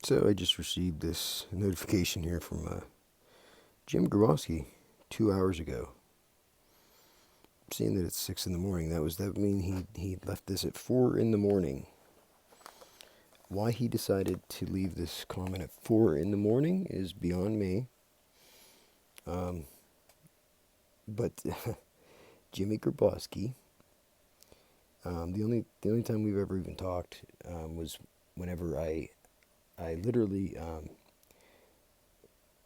So I just received this notification here from Jim Graboski 2 hours ago. Seeing that it's 6 in the morning, that mean he left this at 4 in the morning. Why he decided to leave this comment at 4 in the morning is beyond me. But Jimmy Graboski, the only time we've ever even talked was whenever I literally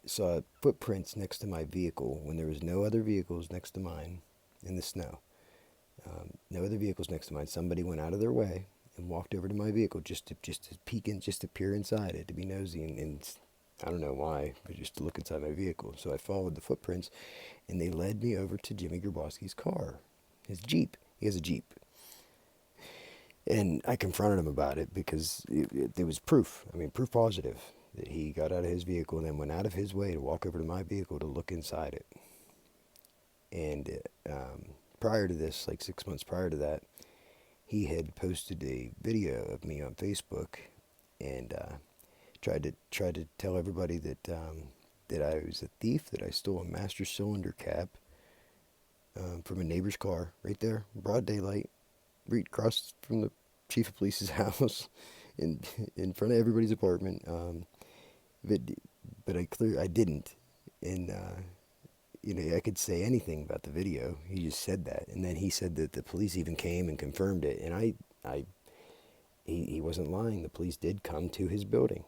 saw footprints next to my vehicle when there was no other vehicles next to mine in the snow. No other vehicles next to mine. Somebody went out of their way and walked over to my vehicle just to peek in, just to peer inside it, to be nosy, and I don't know why, but just to look inside my vehicle. So I followed the footprints, and they led me over to Jimmy Graboski's car, his Jeep. He has a Jeep. And I confronted him about it because it was proof. I mean, proof positive that he got out of his vehicle and then went out of his way to walk over to my vehicle to look inside it. And prior to this, like 6 months prior to that, he had posted a video of me on Facebook and tried to tell everybody that that I was a thief, that I stole a master cylinder cap from a neighbor's car right there, broad daylight, right across from the chief of police's house, in front of everybody's apartment. But I didn't, and I could say anything about the video. He just said that, and then he said that the police even came and confirmed it, and he wasn't lying. The police did come to his building,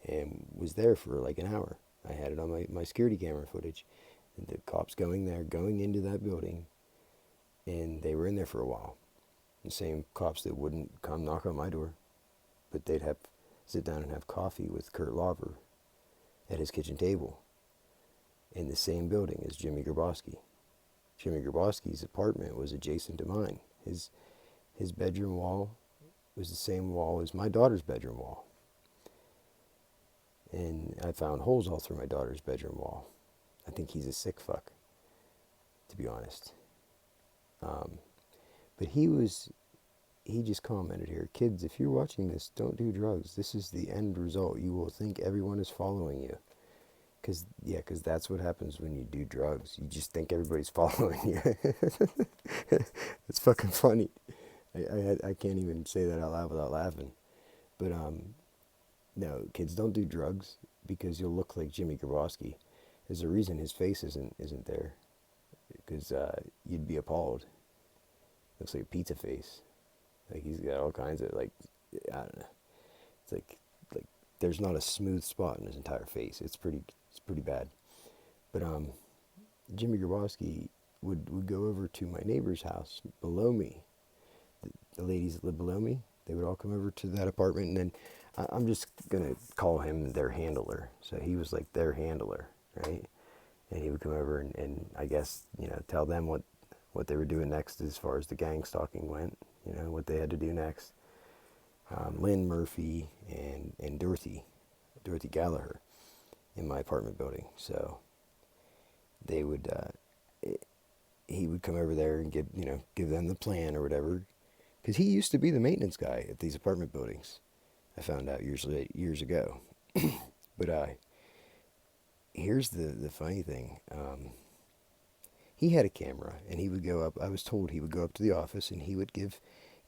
and was there for like an hour. I had it on my security camera footage. And the cops going into that building, and they were in there for a while. The same cops that wouldn't come knock on my door, but they'd sit down and have coffee with Kurt Lauber at his kitchen table in the same building as Jimmy Graboski. Jimmy Graboski's apartment was adjacent to mine. His bedroom wall was the same wall as my daughter's bedroom wall. And I found holes all through my daughter's bedroom wall. I think he's a sick fuck, to be honest. But he just commented here, kids, if you're watching this, don't do drugs. This is the end result. You will think everyone is following you. Because that's what happens when you do drugs. You just think everybody's following you. It's fucking funny. I can't even say that out loud without laughing. But, no, kids, don't do drugs because you'll look like Jimmy Graboski. There's a reason his face isn't there. Because you'd be appalled. Looks like a pizza face. Like he's got all kinds of, like, I don't know. It's like there's not a smooth spot in his entire face. It's pretty bad. But Jimmy Graboski would go over to my neighbor's house below me. The ladies that live below me, they would all come over to that apartment, and then I'm just gonna call him their handler. So he was like their handler, right? And he would come over and I guess, tell them what they were doing next as far as the gang stalking went, what they had to do next. Lynn Murphy and Dorothy Gallagher in my apartment building. So they would, he would come over there and give them the plan or whatever. Because he used to be the maintenance guy at these apartment buildings. I found out years ago. But here's the funny thing. He had a camera, and he would go up. I was told he would go up to the office, and he would give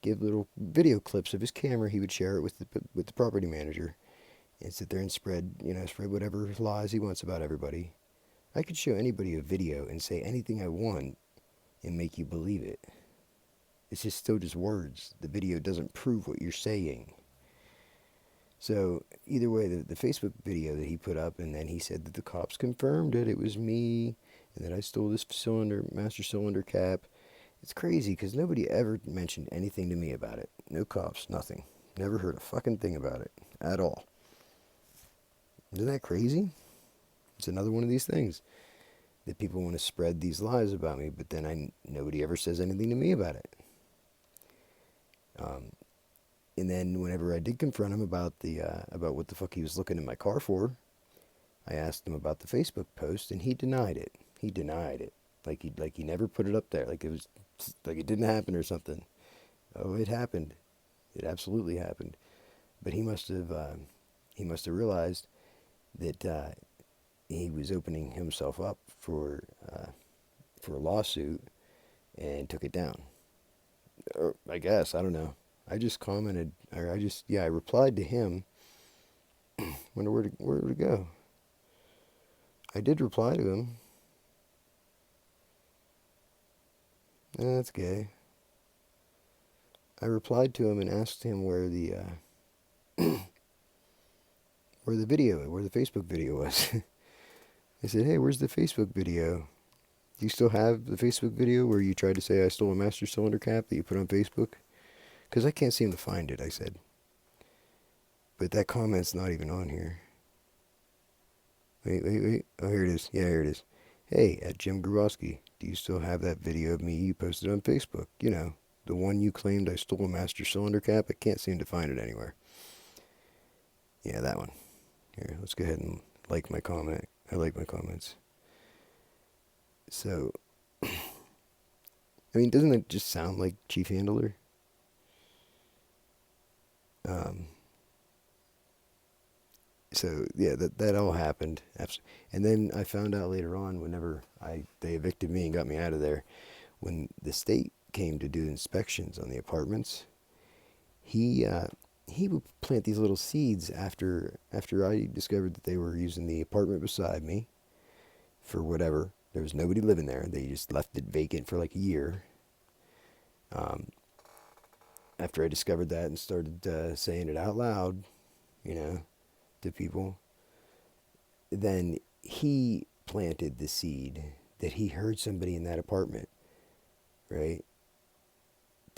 little video clips of his camera. He would share it with the property manager, and sit there and spread whatever lies he wants about everybody. I could show anybody a video and say anything I want, and make you believe it. It's still just words. The video doesn't prove what you're saying. So either way, the Facebook video that he put up, and then he said that the cops confirmed it was me, and that I stole this master cylinder cap. It's crazy because nobody ever mentioned anything to me about it. No cops, nothing. Never heard a fucking thing about it at all. Isn't that crazy? It's another one of these things that people want to spread these lies about me, but then nobody ever says anything to me about it. And then whenever I did confront him about about what the fuck he was looking in my car for, I asked him about the Facebook post, and he denied it. He denied it, like he never put it up there, like it didn't happen or something. Oh, it happened. It absolutely happened. But he must have he must have realized that he was opening himself up for a lawsuit and took it down. Or I guess, I don't know. I just commented, or I replied to him. Wonder where did it go? I did reply to him. That's gay. I replied to him and asked him where the where the Facebook video was. I said, hey, where's the Facebook video? Do you still have the Facebook video where you tried to say I stole a master cylinder cap that you put on Facebook? Because I can't seem to find it, I said. But that comment's not even on here. Wait. Oh, here it is. Yeah, here it is. Hey, at Jim Graboski, do you still have that video of me you posted on Facebook? You know, the one you claimed I stole a master cylinder cap? I can't seem to find it anywhere. Yeah, that one. Here, let's go ahead and like my comment. I like my comments. So, I mean, doesn't it just sound like Chief Handler? So yeah, that all happened. And then I found out later on, whenever they evicted me and got me out of there, when the state came to do inspections on the apartments, he would plant these little seeds after I discovered that they were using the apartment beside me for whatever. There was nobody living there. They just left it vacant for like a year. After I discovered that and started saying it out loud, you know, to people, then he planted the seed that he heard somebody in that apartment, right?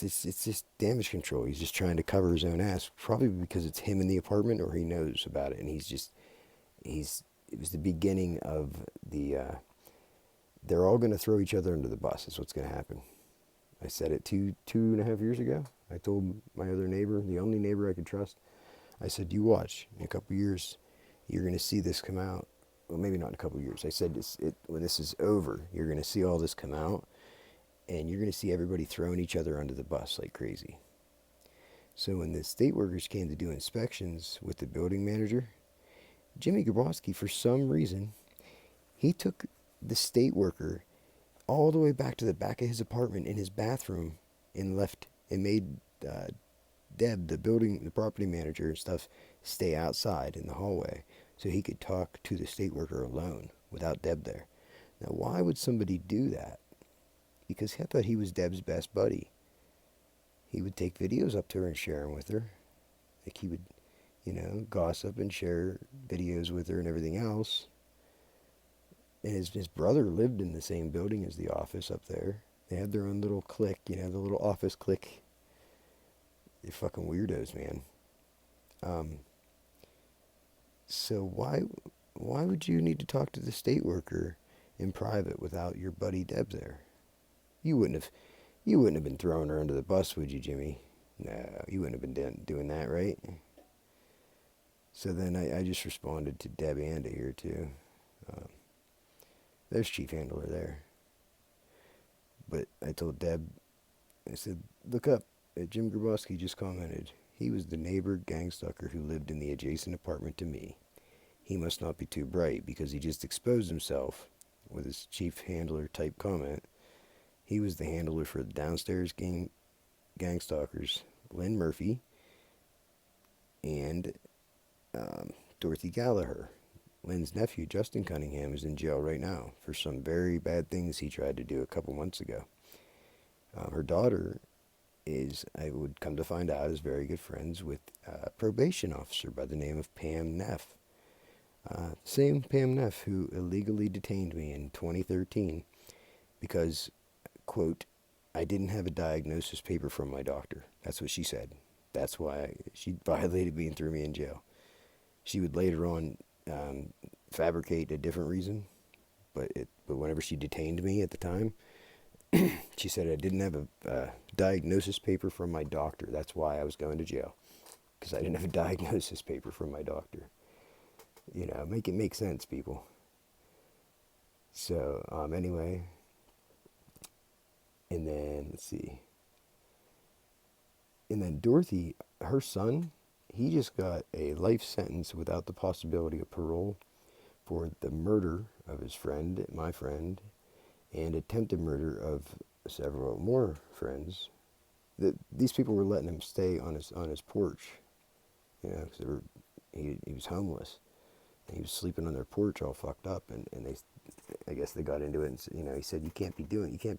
It's just damage control. He's just trying to cover his own ass, probably because it's him in the apartment or he knows about it, and it was the beginning of the, they're all going to throw each other under the bus is what's going to happen. I said it two and a half years ago. I told my other neighbor, the only neighbor I could trust, I said, you watch, in a couple years, you're going to see this come out. Well, maybe not in a couple years. I said, when this is over, you're going to see all this come out, and you're going to see everybody throwing each other under the bus like crazy. So when the state workers came to do inspections with the building manager, Jimmy Graboski, for some reason, he took the state worker all the way back to the back of his apartment in his bathroom and made Deb, the property manager and stuff, stay outside in the hallway so he could talk to the state worker alone without Deb there. Now, why would somebody do that? Because I thought he was Deb's best buddy. He would take videos up to her and share them with her. Like he would, you know, gossip and share videos with her and everything else. And his brother lived in the same building as the office up there. They had their own little clique, you know, the little office clique. They're fucking weirdos, man. So why would you need to talk to the state worker in private without your buddy Deb there? You wouldn't have been throwing her under the bus, would you, Jimmy? No, you wouldn't have been doing that, right? So then I just responded to Deb Anda here too. There's Chief Handler there. But I told Deb, I said, look up. Jim Graboski just commented. He was the neighbor gangstalker who lived in the adjacent apartment to me. He must not be too bright because he just exposed himself with his Chief Handler type comment. He was the handler for the downstairs gangstalkers, Lynn Murphy and Dorothy Gallagher. Lynn's nephew, Justin Cunningham, is in jail right now for some very bad things he tried to do a couple months ago. Her daughter I would come to find out, is very good friends with a probation officer by the name of Pam Neff. Same Pam Neff who illegally detained me in 2013 because, quote, I didn't have a diagnosis paper from my doctor. That's what she said. That's why she violated me and threw me in jail. She would later on fabricate a different reason, but whenever she detained me at the time, she said I didn't have a diagnosis paper from my doctor. That's why I was going to jail, because I didn't have a diagnosis paper from my doctor. You know, make it make sense, people. So, anyway, and then, let's see. And then Dorothy, her son, He just got a life sentence without the possibility of parole for the murder of his friend, my friend, and attempted murder of several more friends. These people were letting him stay on his porch, you know, because he was homeless. And he was sleeping on their porch all fucked up, and I guess they got into it, and you know, he said, you can't be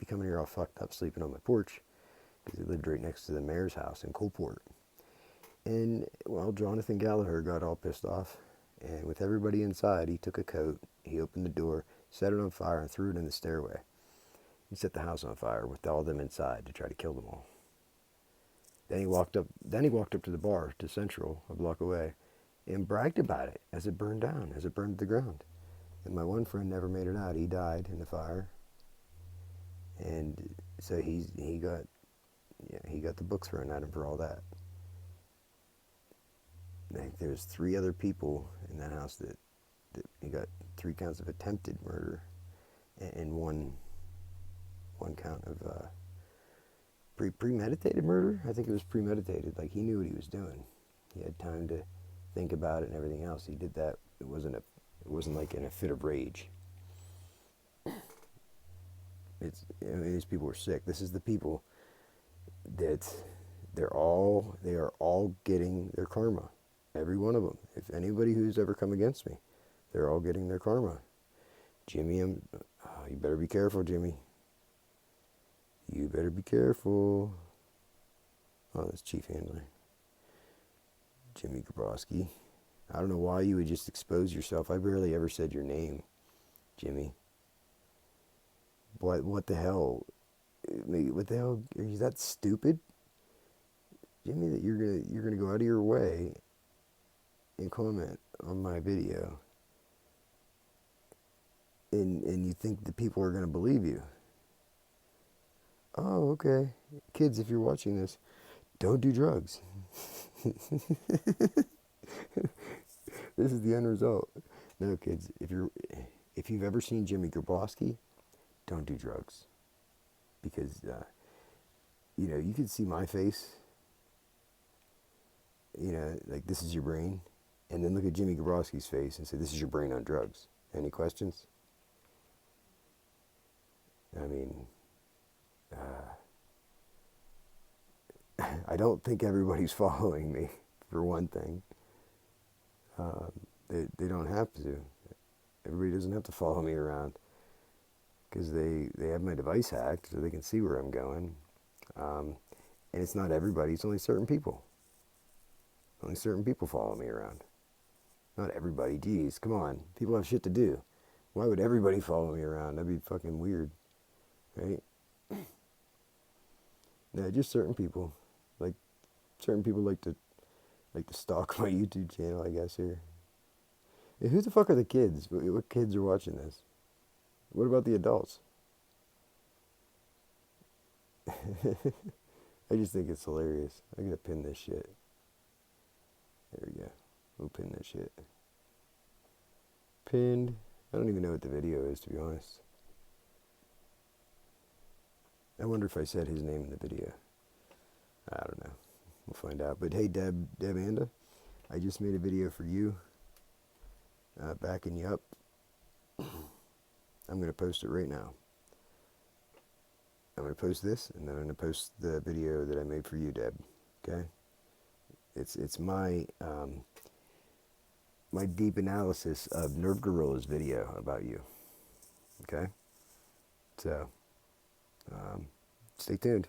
coming here all fucked up sleeping on my porch, because he lived right next to the mayor's house in Coalport. And, well, Jonathan Gallagher got all pissed off, and with everybody inside, he took a coat, he opened the door, set it on fire, and threw it in the stairway. He set the house on fire with all of them inside to try to kill them all. Then he walked up to the bar, to Central, a block away, and bragged about it as it burned down, as it burned to the ground. And my one friend never made it out. He died in the fire. And so he got the book thrown at him for all that. I think there's 3 other people in that house that he got 3 counts of attempted murder and one count of premeditated murder. I think it was premeditated. Like, he knew what he was doing. He had time to think about it and everything else. He did that. It wasn't like in a fit of rage. These people were sick. This is the people that they are all getting their karma. Every one of them. If anybody who's ever come against me, they're all getting their karma. Jimmy, you better be careful, Jimmy. You better be careful. Oh, that's Chief Handler. Jimmy Graboski. I don't know why you would just expose yourself. I barely ever said your name, Jimmy. What the hell? What the hell? Are you that stupid, Jimmy? That you're gonna go out of your way and comment on my video, and you think the people are gonna believe you? Oh, okay. Kids, if you're watching this, don't do drugs. This is the end result. No, kids, if you've ever seen Jimmy Graboski, don't do drugs. Because, you can see my face, like, this is your brain, and then look at Jimmy Graboski's face and say, this is your brain on drugs. Any questions? I mean, I don't think everybody's following me, for one thing. They don't have to. Everybody doesn't have to follow me around, because they have my device hacked, so they can see where I'm going. And it's not everybody, it's only certain people. Only certain people follow me around. Not everybody, geez, come on. People have shit to do. Why would everybody follow me around? That'd be fucking weird, right? No, just certain people. Like, certain people like to stalk my YouTube channel, I guess, here. Hey, who the fuck are the kids? What kids are watching this? What about the adults? I just think it's hilarious. I gotta pin this shit. There we go. We'll pin this shit. Pinned. I don't even know what the video is, to be honest. I wonder if I said his name in the video. I don't know. We'll find out. But hey, Deb Anda, I just made a video for you, backing you up. I'm going to post it right now. I'm going to post this, and then I'm going to post the video that I made for you, Deb. Okay? It's my my deep analysis of NIRVGORILLA's video about you. Okay? So, stay tuned.